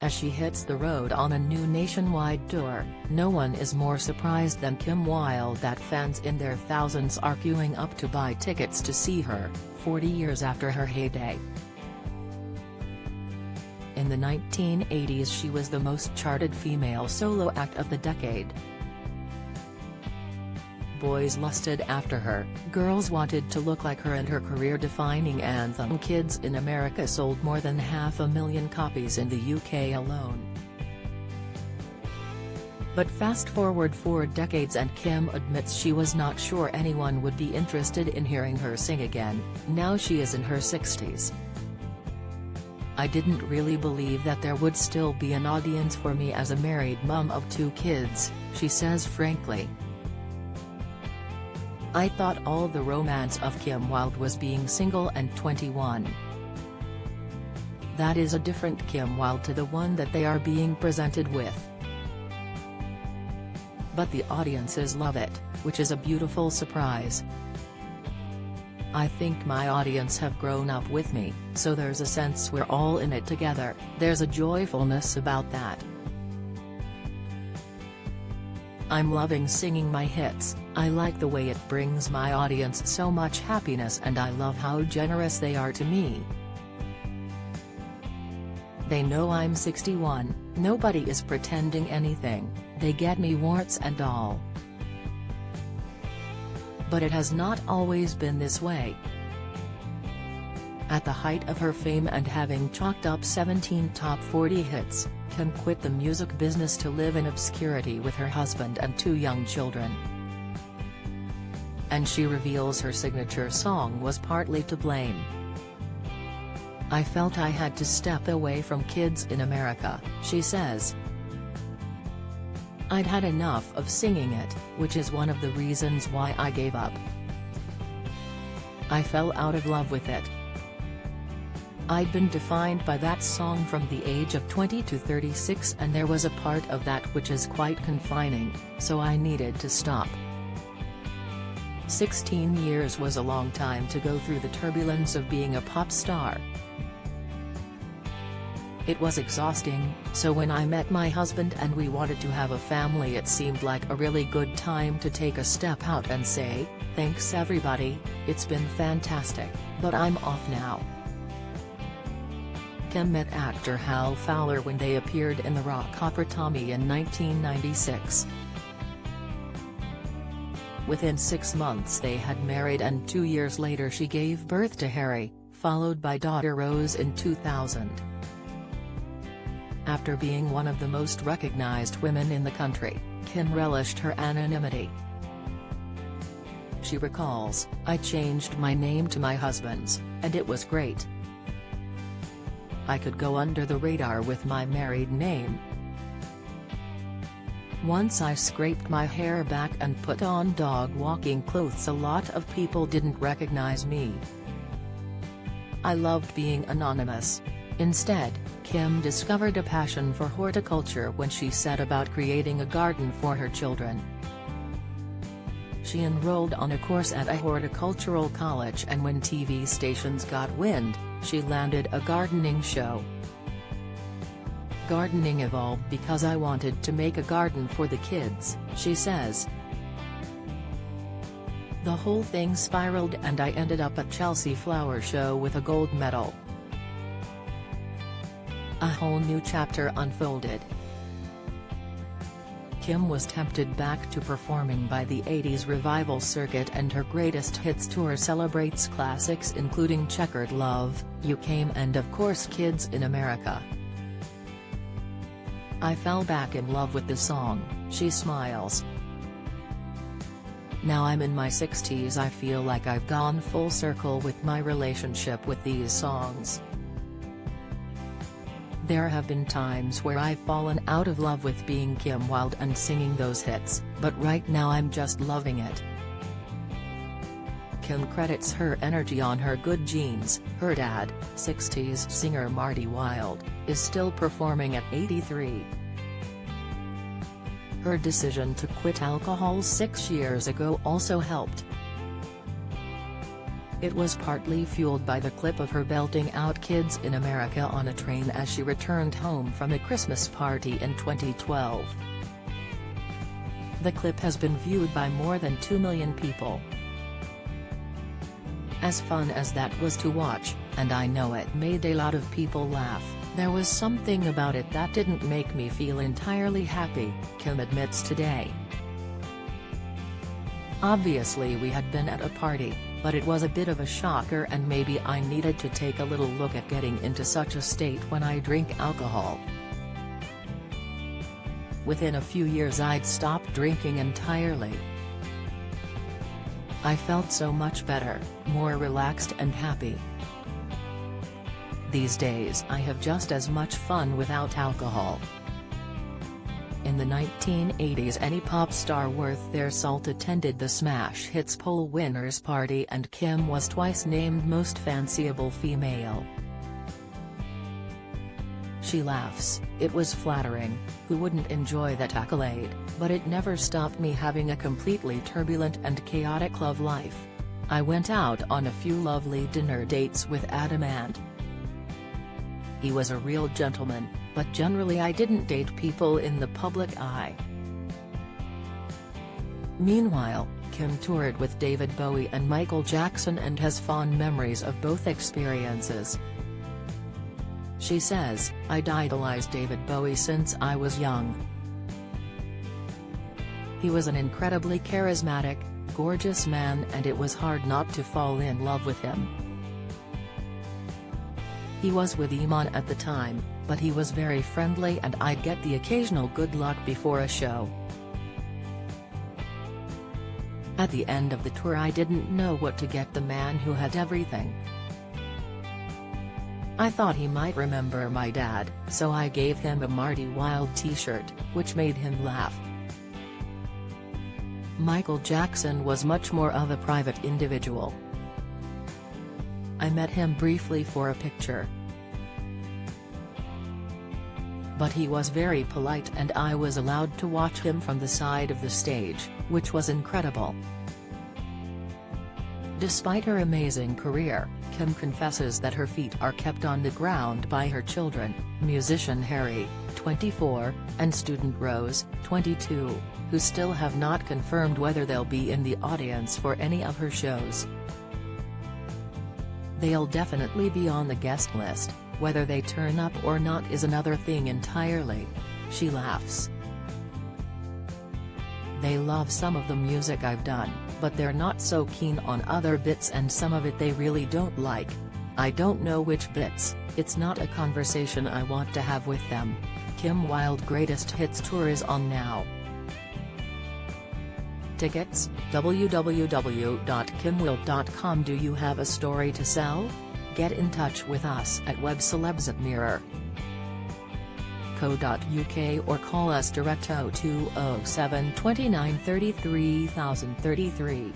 As she hits the road on a new nationwide tour, no one is more surprised than Kim Wilde that fans in their thousands are queuing up to buy tickets to see her, 40 years after her heyday. In the 1980s she was the most charted female solo act of the decade. Boys lusted after her, girls wanted to look like her, and her career-defining anthem Kids in America sold more than 500,000 copies in the UK alone. But fast forward 4 decades and Kim admits she was not sure anyone would be interested in hearing her sing again. Now she is in her 60s. "I didn't really believe that there would still be an audience for me as a married mum of 2 kids," she says frankly. "I thought all the romance of Kim Wilde was being single and 21. That is a different Kim Wilde to the one that they are being presented with. But the audiences love it, which is a beautiful surprise. I think my audience have grown up with me, so there's a sense we're all in it together. There's a joyfulness about that. I'm loving singing my hits. I like the way it brings my audience so much happiness, and I love how generous they are to me. They know I'm 61, nobody is pretending anything, they get me warts and all. But it has not always been this way." At the height of her fame and having chalked up 17 top 40 hits, Kim quit the music business to live in obscurity with her husband and 2 young children. And she reveals her signature song was partly to blame. "I felt I had to step away from Kids in America," she says. "I'd had enough of singing it, which is one of the reasons why I gave up. I fell out of love with it. I'd been defined by that song from the age of 20 to 36, and there was a part of that which is quite confining, so I needed to stop." 16 years was a long time to go through the turbulence of being a pop star. "It was exhausting, so when I met my husband and we wanted to have a family, it seemed like a really good time to take a step out and say, thanks everybody, it's been fantastic, but I'm off now." Kim met actor Hal Fowler when they appeared in the rock opera Tommy in 1996. Within 6 months they had married, and 2 years later she gave birth to Harry, followed by daughter Rose in 2000. After being one of the most recognized women in the country, Kim relished her anonymity. She recalls, "I changed my name to my husband's, and it was great. I could go under the radar with my married name. Once I scraped my hair back and put on dog walking clothes, a lot of people didn't recognize me. I loved being anonymous." Instead, Kim discovered a passion for horticulture when she set about creating a garden for her children. She enrolled on a course at a horticultural college, and when TV stations got wind, she landed a gardening show. "Gardening evolved because I wanted to make a garden for the kids," she says. "The whole thing spiraled and I ended up at Chelsea Flower Show with a gold medal. A whole new chapter unfolded." Kim was tempted back to performing by the 80s revival circuit, and her greatest hits tour celebrates classics including Checkered Love, You Came, and of course Kids in America. "I fell back in love with the song," she smiles. "Now I'm in my 60s, I feel like I've gone full circle with my relationship with these songs. There have been times where I've fallen out of love with being Kim Wilde and singing those hits, but right now I'm just loving it." Kim credits her energy on her good genes. Her dad, 60s singer Marty Wilde, is still performing at 83. Her decision to quit alcohol 6 years ago also helped. It was partly fueled by the clip of her belting out Kids in America on a train as she returned home from a Christmas party in 2012. The clip has been viewed by more than 2 million people. As fun as that was to watch, and I know it made a lot of people laugh, there was something about it that didn't make me feel entirely happy, Kim admits today. Obviously we had been at a party, but it was a bit of a shocker and maybe I needed to take a little look at getting into such a state when I drink alcohol. Within a few years I'd stopped drinking entirely. I felt so much better, more relaxed and happy. These days I have just as much fun without alcohol. In the 1980s any pop star worth their salt attended the Smash Hits poll winners party and Kim was twice named Most Fanciable Female. She laughs, "It was flattering, who wouldn't enjoy that accolade, but it never stopped me having a completely turbulent and chaotic love life. I went out on a few lovely dinner dates with Adam and he was a real gentleman, but generally I didn't date people in the public eye." Meanwhile, Kim toured with David Bowie and Michael Jackson and has fond memories of both experiences. She says, "I'd idolized David Bowie since I was young. He was an incredibly charismatic, gorgeous man and it was hard not to fall in love with him. He was with Iman at the time, but he was very friendly and I'd get the occasional good luck before a show. At the end of the tour I didn't know what to get the man who had everything. I thought he might remember my dad, so I gave him a Marty Wilde t-shirt, which made him laugh." Michael Jackson was much more of a private individual. "I met him briefly for a picture. But he was very polite and I was allowed to watch him from the side of the stage, which was incredible." Despite her amazing career, Kim confesses that her feet are kept on the ground by her children, musician Harry, 24, and student Rose, 22, who still have not confirmed whether they'll be in the audience for any of her shows. "They'll definitely be on the guest list, whether they turn up or not is another thing entirely," she laughs. "They love some of the music I've done, but they're not so keen on other bits and some of it they really don't like. I don't know which bits, it's not a conversation I want to have with them." Kim Wilde Greatest Hits Tour is on now. Tickets, www.kimwilde.com. Do you have a story to sell? Get in touch with us at webcelebs@mirror.co.uk or call us direct 0207 29 33 033.